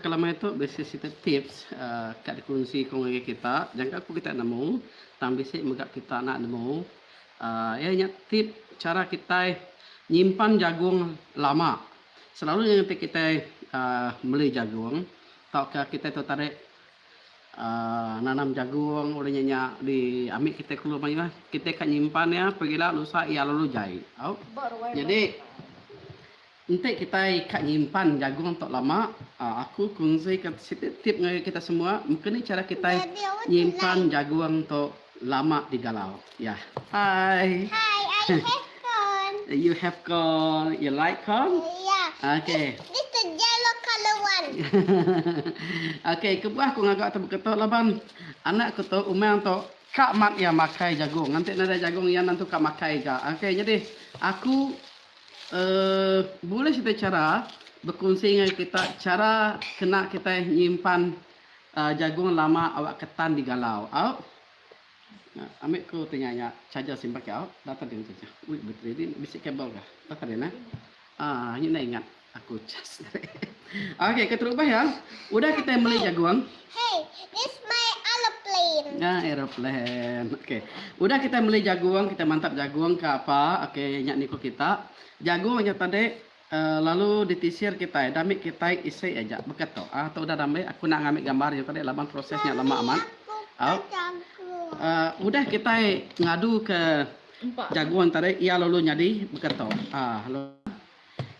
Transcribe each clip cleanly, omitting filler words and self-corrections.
kalau itu basis kita tips kat kongsi kongsi kita jangan aku kita nemu tang basic megak kita nak nemu ya nya tip cara kita nyimpan jagung lama selalu yang kita beli jagung tau kita itu tarik nanam jagung udah nyak di ambil kita keluar banyak kita kan nyimpan ya pergilah lusa ia lalu jahit jadi nanti kita ikat nyimpan jagung untuk lama. Aku kongsi tip kita semua. Mungkin ini cara kita nyimpan jagung untuk lama di galau. Ya. Hi. Hi, I have corn. You have corn. You like corn? Yeah. Okay. This the yellow color one. Okay, kebuah aku ngagak tu beketok laban. Anak aku tu umang tu kak mat ya makai jagung. Nanti ada jagung yang nanti kak makai ga. Okay, jadi aku boleh kita cara berkongsi dengan kita cara kena kita nyimpan jagung lama awak ketan di galau. Ambil ku tanya charger simpan ke awak. Data dia saja. Wih betul ini bisik kabel kah? Data dia nak. Ini nak ingat aku cas. Okey, kita ubah ya. Udah kita beli jagung. Hey, this my aeroplane. Aeroplane. Okey. Udah kita beli jagung, kita mantap jagung ke apa? Okey, nyak niko kita. Jagung aja tadi lalu ditisir kita, damit kita isi aja beketok. Atau udah damai, aku nak ngambil gambar je tadi laban prosesnya lama amat. Udah kita ngadu ke jagung tadi, ia lalu jadi beketok. Lalu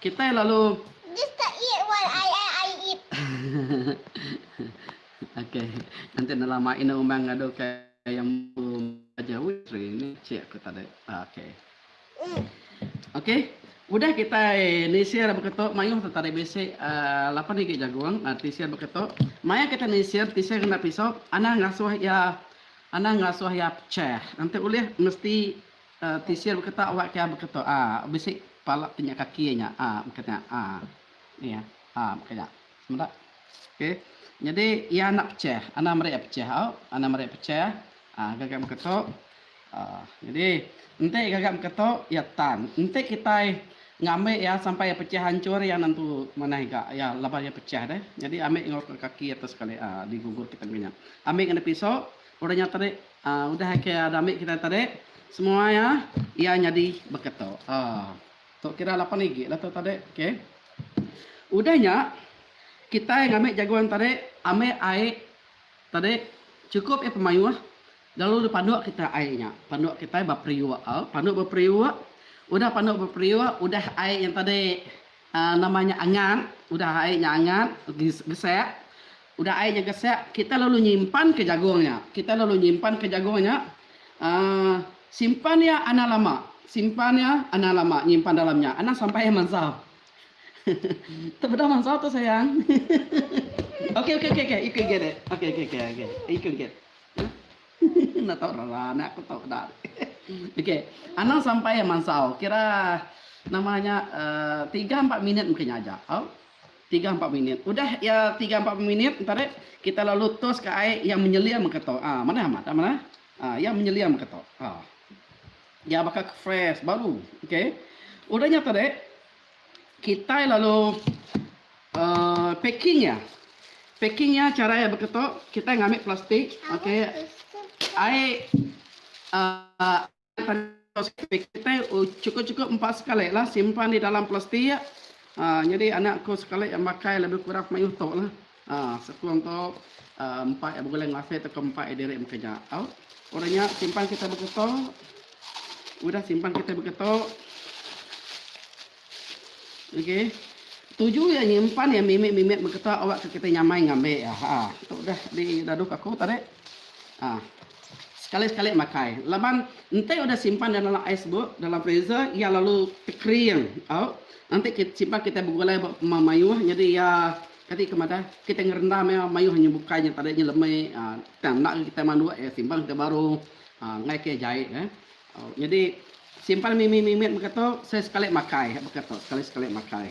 kita lalu This the eat one I eat. Okey, nanti lama ini umang ngadu ke yang aja ini cek aku tadi. Okey. Okey. Udah kita nisir beketok mayung tertarik basic 8 ni jagung tisir beketok maya kita nisir tisir kena pisau ana ngasuh ya pecah nanti ulih mesti tisir beketok awak kaya beketok basic palak tinyak kakinya bekatnya iya bekatnya sebentar okey jadi ia nak pecah ana merek pecah gagak beketok jadi nanti gagak beketok ya tan nanti kita ngambil ya sampai pecah hancur ya nanti mana ya lepas ya pecah deh jadi ambil ngok kaki atas sekali digugur kita punya ambil kena pisau udahnya tarik udah kayak ambil kita tarik semuanya ya jadi beketok tok kira 8 gigi lah tu tadi okey udahnya kita ngambil jagoan tarik ambil air tadi cukup ya pemayuh lalu panduk kita airnya panduk kita berperiuk panduk berperiuk udah panduk berperiuk, udah air yang tadi namanya angat, udah airnya angat, gesek, udah airnya gesek, kita lalu nyimpan ke jagungnya, simpan ya ana lama, nyimpan dalamnya, ana sampai mansau. Terbeda mansau tuh sayang. Oke, you can get it. Oke, you can get. Nak tahu rana, aku tahu dah. Okey, anak sampai mansau. Kira namanya 3-4 minit mungkin aja. 3-4 minit. Udah ya 3-4 minit ntar kita lalu tos ke air yang menyelia beketok. Mana? Yang menyelia beketok. Ya bakal fresh baru. Okey. Udahnya tadi kita lalu packingnya. Packingnya caranya beketok kita ngambil plastik. Okey. Air kita cukup 4 sekali lah simpan di dalam plastik. Jadi anakku sekali yang pakai lebih kurang mayuh tok lah. Sekurang tok 4 yang boleh ngafet atau 4 direct mukanya. Orangnya simpan kita beketok. Udah simpan kita beketok. Okey. 7 yang nyimpan yang mimik beketok awak kita nyamai ngambil ya. Udah di daduk aku tadi. Sekali-sekali makai. Laban nanti udah simpan dalam icebox, dalam freezer, ya lalu kering. Nanti kita simpan kita bergulai mayuh, jadi ya ketika kemana kita ngerendam ya mayuh hanya bukanya tadinya lemai. Nak kita mandu simpan kita baru ngai ke jahit. Jadi simpan mimik beketok, saya sekali makai beketok, sekali makai.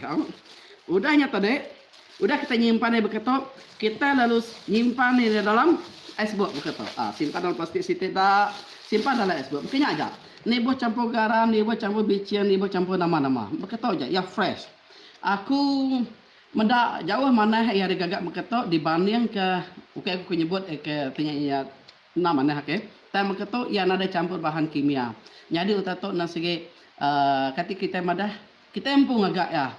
Udahnya tadi, udah kita nyimpan beketok, kita lalu nyimpan di dalam icebox beketok. Simpan dalam plastik situ dah, simpan dalam icebox. Mungkin aja. Ni buat campur garam, ni buat campur bicin, ni buat campur nama-nama. Beketok aja, ya fresh. Aku Mendak jauh mana yang ada gagak mengetok dibanding ke aku nyebut ke penyanyi nama mana tapi mengetok yang ada campur bahan kimia. Jadi utatok nasige ketika kita madah kita empung agak ya.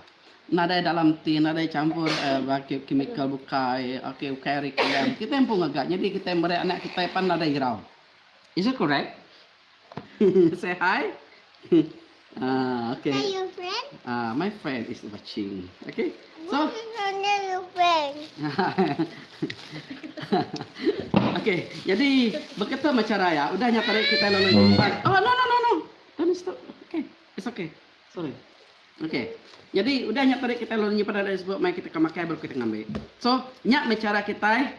Nada dalam tin, nada campur pakai chemical bukai, ukari kita empung agak. Jadi kita mereka anak kita pan nada irau. Is it correct? Say hi. Okay. Are you friend? My friend is watching. Okay. So, What is your name, your friend? okay. Jadi begitu macam raya. Udah nyatarik kita lalu jumpa. Oh no. Don't stop. Okay. It's okay. Sorry. Okay. Jadi udah nyatarik kita lalu nyimpan dari sebab mai kita kemakai baru kita ngambil. So, nyak cara kita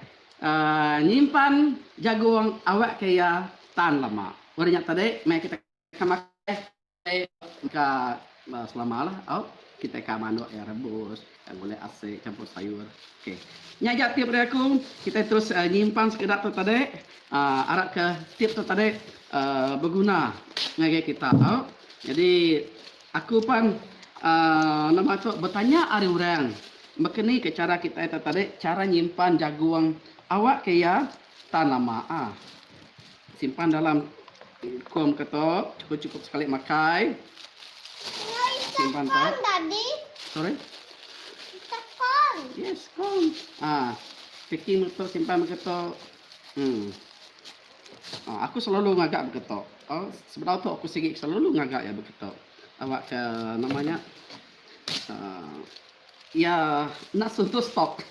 nyimpan jagung awak kaya tan lama. Udah nyak tadi mai kita kemakai selama lah. Kita mandu ya rebus, boleh asik campur sayur. Okey. Nyajak tip dari aku, kita terus nyimpan sekedar tu tadi, arah ke tip tu tadi berguna ngagai kita. Jadi aku pun nama tu bertanya ada orang. Begini ke cara kita itu tadi, cara nyimpan jagung awak kaya tan lama. Simpan dalam kom ketok, cukup sekali makai. Simpan Phone, Daddy. Sorry? It's a phone. Yes, kom. Packing betul, simpan begitu. Aku selalu ngagak begitu. Sebenarnya tu aku segi selalu ngagak ya begitu. Awak ke namanya ya nak sentuh stok.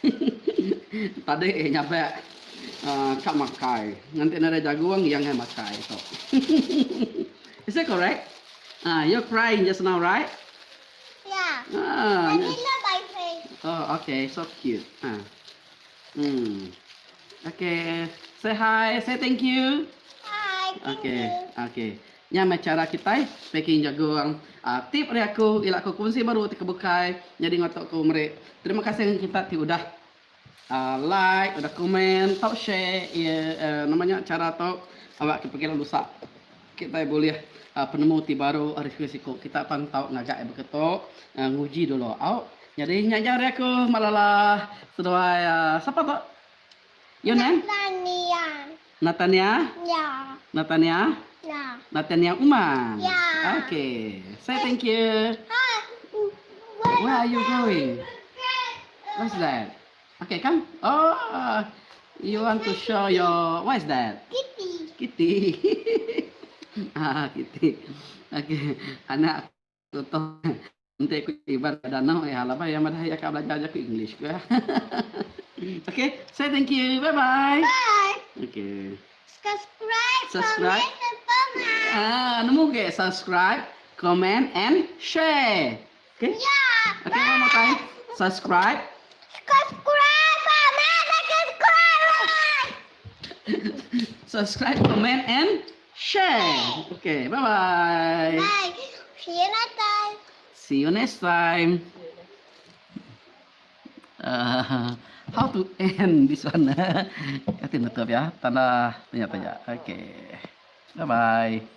Tadi nyampe kak makai. Nanti ada jagung yang makai tu. Is that correct? You're crying just now, right? Yeah. Ah, Daddy love my face. oh, okay, so cute. Okay, say hi, say thank you. Hi, thank Okay, you. okay. Yang cara kita packing jagung. Tip dari aku, ialah aku kunci baru tika bukai. Jadi ngotok aku merek. Terima kasih kita udah like, udah komen, top share. Namanya cara tok awak kepikiran lusa. Kita boleh penemu ti baru risiko kita pantau ngagak begitu nguji dulu. Jadi nyajar aku malalah sudah siapa tu? Your name? Natania. Natania? Yeah. Natania Umar? Yeah. Okay. Say thank you. Hi. Where are you going? What's that? Okay, come. Oh, you want to show your... What is that? Kitty. Kitty. Kitty. Okay. Anak aku tu. Nanti aku ibarat danau ya. Lepas yang mana saya akan belajar aku English. Okay. Say thank you. Bye-bye. Bye. Okay. Subscribe. Subscribe. Comment, and comment. Nemu ke subscribe, comment, and share. Okay? Yeah. Okay, one more time. Subscribe. Subscribe. Comment, and subscribe. Subscribe, comment, and share. Okay, bye-bye. Bye. See you next time. See you next time. How to end this one? Kita tutup ya. Tanda tanya-tanya. Okay. Bye-bye.